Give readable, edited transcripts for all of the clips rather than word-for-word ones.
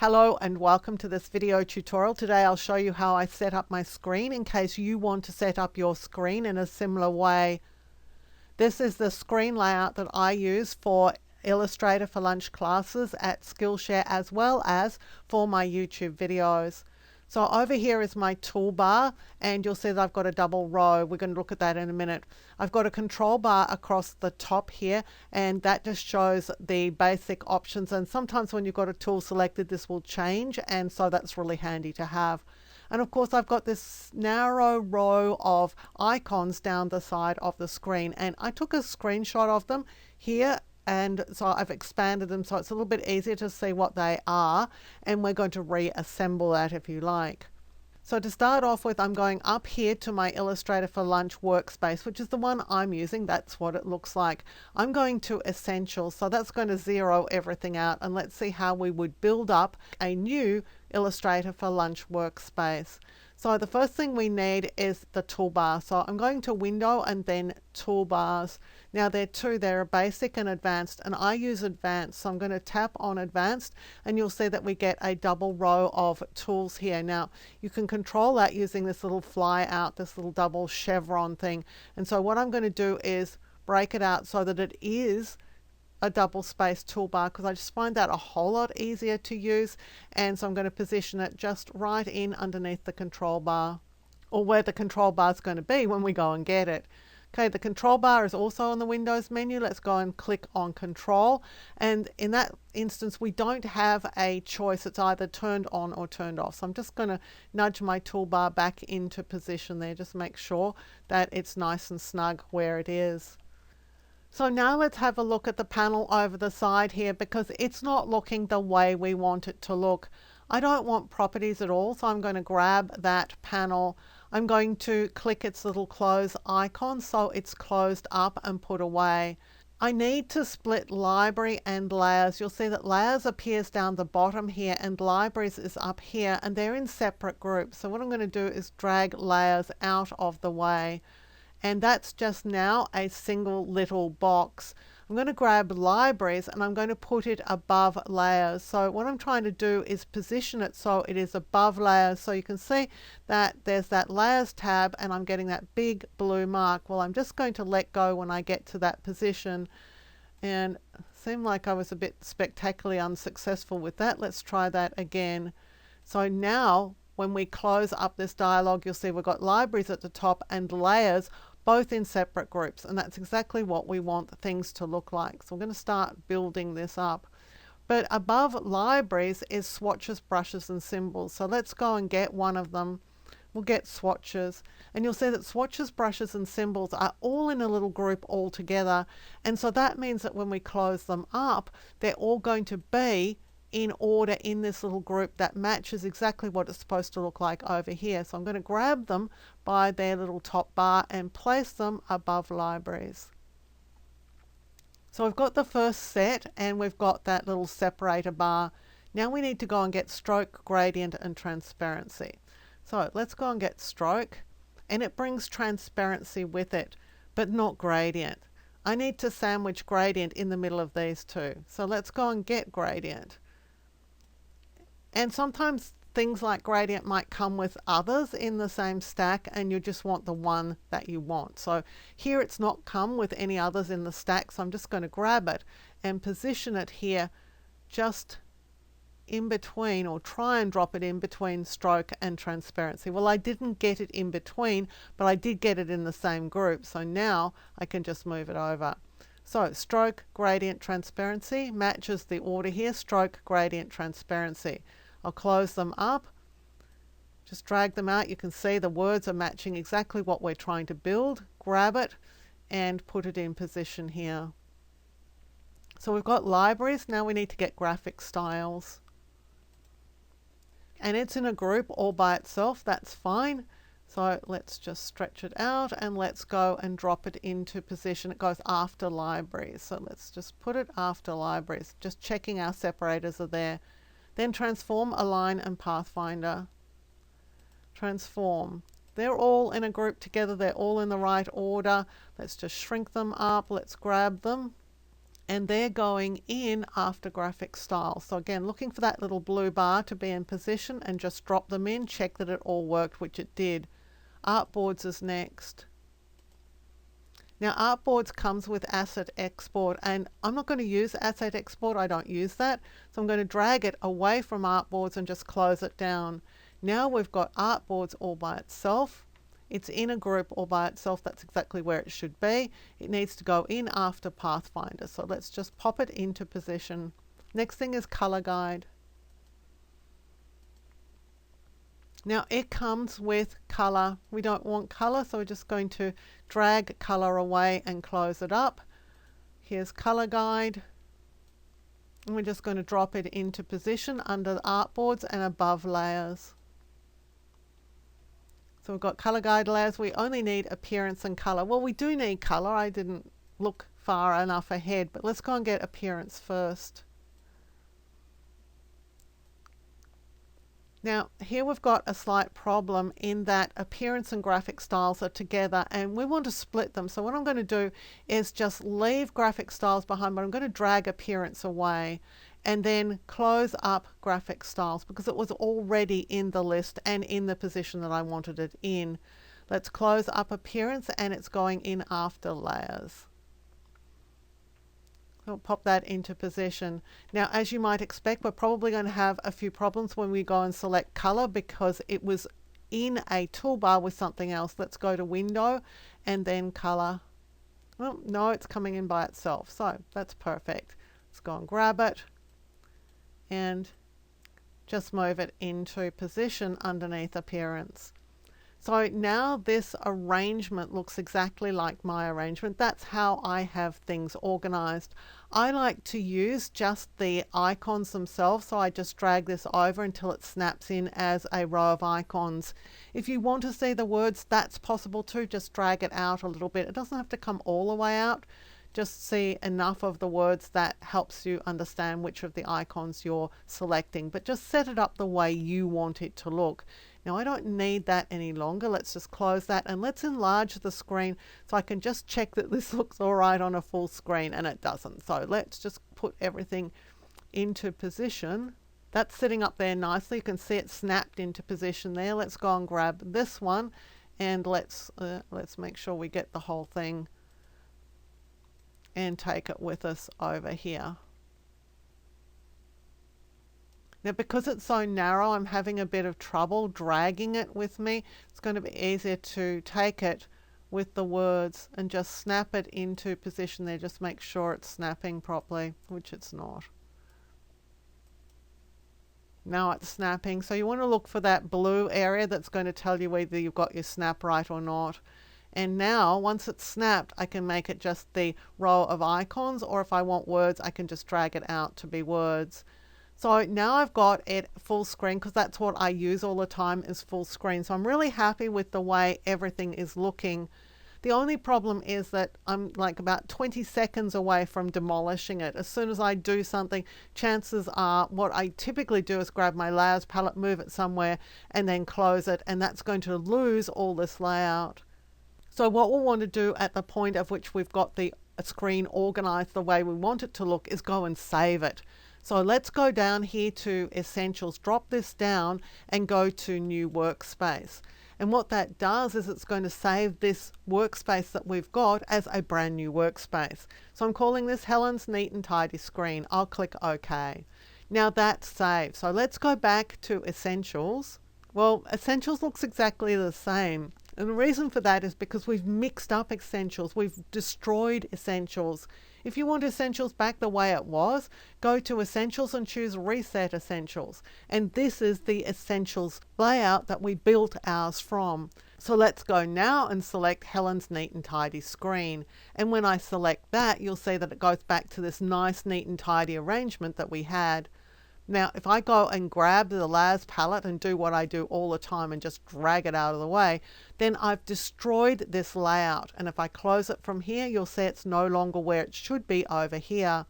Hello and welcome to this video tutorial. Today I'll show you how I set up my screen in case you want to set up your screen in a similar way. This is the screen layout that I use for Illustrator for Lunch classes at Skillshare as well as for my YouTube videos. So over here is my toolbar and you'll see that I've got a double row. We're going to look at that in a minute. I've got a control bar across the top here and that just shows the basic options, and sometimes when you've got a tool selected this will change, and so that's really handy to have. And of course I've got this narrow row of icons down the side of the screen, and I took a screenshot of them here, and so I've expanded them so it's a little bit easier to see what they are, and we're going to reassemble that if you like. So to start off with, I'm going up here to my Illustrator for Lunch workspace, which is the one I'm using. That's what it looks like. I'm going to Essentials, so that's going to zero everything out, and let's see how we would build up a new Illustrator for Lunch workspace. So the first thing we need is the toolbar. So I'm going to Window and then Toolbars. Now there are two, they're basic and advanced, and I use advanced. So I'm going to tap on advanced and you'll see that we get a double row of tools here. Now you can control that using this little fly out, this little double chevron thing. And so what I'm going to do is break it out so that it is a double space toolbar, because I just find that a whole lot easier to use, and so I'm going to position it just right in underneath the control bar, or where the control bar is going to be when we go and get it. Okay, the control bar is also on the Windows menu. Let's go and click on Control, and in that instance we don't have a choice. It's either turned on or turned off. So I'm just going to nudge my toolbar back into position there, just make sure that it's nice and snug where it is. So now let's have a look at the panel over the side here, because it's not looking the way we want it to look. I don't want properties at all, so I'm going to grab that panel. I'm going to click its little close icon so it's closed up and put away. I need to split library and layers. You'll see that layers appears down the bottom here and libraries is up here, and they're in separate groups. So what I'm going to do is drag layers out of the way. And that's just now a single little box. I'm going to grab libraries and I'm going to put it above layers. So what I'm trying to do is position it so it is above layers. So you can see that there's that layers tab and I'm getting that big blue mark. Well, I'm just going to let go when I get to that position, and it seemed like I was a bit spectacularly unsuccessful with that. Let's try that again. So now when we close up this dialog, you'll see we've got libraries at the top and layers both in separate groups, and that's exactly what we want things to look like. So we're going to start building this up. But above libraries is swatches, brushes and symbols. So let's go and get one of them. We'll get swatches, and you'll see that swatches, brushes and symbols are all in a little group all together, and so that means that when we close them up they're all going to be in order in this little group that matches exactly what it's supposed to look like over here. So I'm going to grab them by their little top bar and place them above libraries. So we've got the first set and we've got that little separator bar. Now we need to go and get stroke, gradient and transparency. So let's go and get stroke, and it brings transparency with it but not gradient. I need to sandwich gradient in the middle of these two. So let's go and get gradient. And sometimes things like gradient might come with others in the same stack and you just want the one that you want. So here it's not come with any others in the stack, so I'm just going to grab it and position it here just in between, or try and drop it in between stroke and transparency. Well, I didn't get it in between, but I did get it in the same group, so now I can just move it over. So stroke, gradient, transparency matches the order here. Stroke, gradient, transparency. I'll close them up, just drag them out. You can see the words are matching exactly what we're trying to build. Grab it and put it in position here. So we've got libraries. Now we need to get graphic styles, and it's in a group all by itself. That's fine. So let's just stretch it out and let's go and drop it into position. It goes after libraries. So let's just put it after libraries, just checking our separators are there. Then transform, align and pathfinder. Transform. They're all in a group together. They're all in the right order. Let's just shrink them up. Let's grab them and they're going in after graphic style. So again, looking for that little blue bar to be in position and just drop them in, check that it all worked, which it did. Artboards is next. Now Artboards comes with asset export, and I'm not going to use asset export, I don't use that. So I'm going to drag it away from Artboards and just close it down. Now we've got Artboards all by itself. It's in a group all by itself. That's exactly where it should be. It needs to go in after Pathfinder. So let's just pop it into position. Next thing is Color Guide. Now it comes with color. We don't want color, so we're just going to drag color away and close it up. Here's Color Guide. And we're just going to drop it into position under the Artboards and above Layers. So we've got Color Guide layers. We only need appearance and color. Well, we do need color. I didn't look far enough ahead, but let's go and get appearance first. Now here we've got a slight problem in that appearance and graphic styles are together and we want to split them. So what I'm going to do is just leave graphic styles behind, but I'm going to drag appearance away and then close up graphic styles because it was already in the list and in the position that I wanted it in. Let's close up appearance and it's going in after layers. I'll pop that into position. Now, as you might expect, we're probably going to have a few problems when we go and select color because it was in a toolbar with something else. Let's go to Window and then Color. Well, no, it's coming in by itself. So that's perfect. Let's go and grab it and just move it into position underneath Appearance. So now this arrangement looks exactly like my arrangement. That's how I have things organized. I like to use just the icons themselves, so I just drag this over until it snaps in as a row of icons. If you want to see the words, that's possible too. Just drag it out a little bit. It doesn't have to come all the way out. Just see enough of the words that helps you understand which of the icons you're selecting, but just set it up the way you want it to look. Now I don't need that any longer. Let's just close that and let's enlarge the screen so I can just check that this looks all right on a full screen, and it doesn't. So let's just put everything into position. That's sitting up there nicely. You can see it snapped into position there. Let's go and grab this one and let's make sure we get the whole thing and take it with us over here. Now because it's so narrow, I'm having a bit of trouble dragging it with me. It's going to be easier to take it with the words and just snap it into position there. Just make sure it's snapping properly, which it's not. Now it's snapping. So you want to look for that blue area that's going to tell you whether you've got your snap right or not. And now once it's snapped, I can make it just the row of icons, or if I want words, I can just drag it out to be words. So now I've got it full screen because that's what I use all the time is full screen. So I'm really happy with the way everything is looking. The only problem is that I'm like about 20 seconds away from demolishing it. As soon as I do something, chances are what I typically do is grab my layers palette, move it somewhere and then close it, and that's going to lose all this layout. So what we'll want to do at the point of which we've got the screen organized the way we want it to look is go and save it. So let's go down here to Essentials, drop this down and go to New Workspace. And what that does is it's going to save this workspace that we've got as a brand new workspace. So I'm calling this Helen's Neat and Tidy Screen. I'll click OK. Now that's saved. So let's go back to Essentials. Well, Essentials looks exactly the same. And the reason for that is because we've mixed up Essentials. We've destroyed Essentials. If you want Essentials back the way it was, go to Essentials and choose Reset Essentials. And this is the Essentials layout that we built ours from. So let's go now and select Helen's Neat and Tidy Screen. And when I select that, you'll see that it goes back to this nice, neat and tidy arrangement that we had. Now, if I go and grab the layers palette and do what I do all the time and just drag it out of the way, then I've destroyed this layout. And if I close it from here, you'll see it's no longer where it should be over here.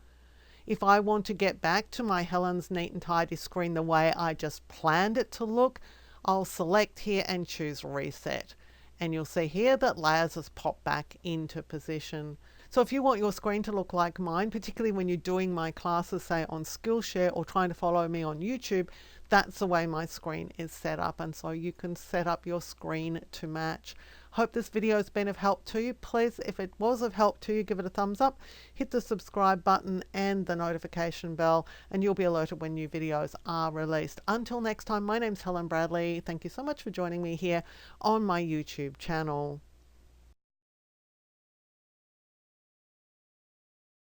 If I want to get back to my Helen's Neat and Tidy Screen the way I just planned it to look, I'll select here and choose Reset. And you'll see here that layers has popped back into position. So if you want your screen to look like mine, particularly when you're doing my classes, say on Skillshare or trying to follow me on YouTube, that's the way my screen is set up, and so you can set up your screen to match. Hope this video has been of help to you. Please, if it was of help to you, give it a thumbs up, hit the subscribe button and the notification bell, and you'll be alerted when new videos are released. Until next time, my name's Helen Bradley. Thank you so much for joining me here on my YouTube channel.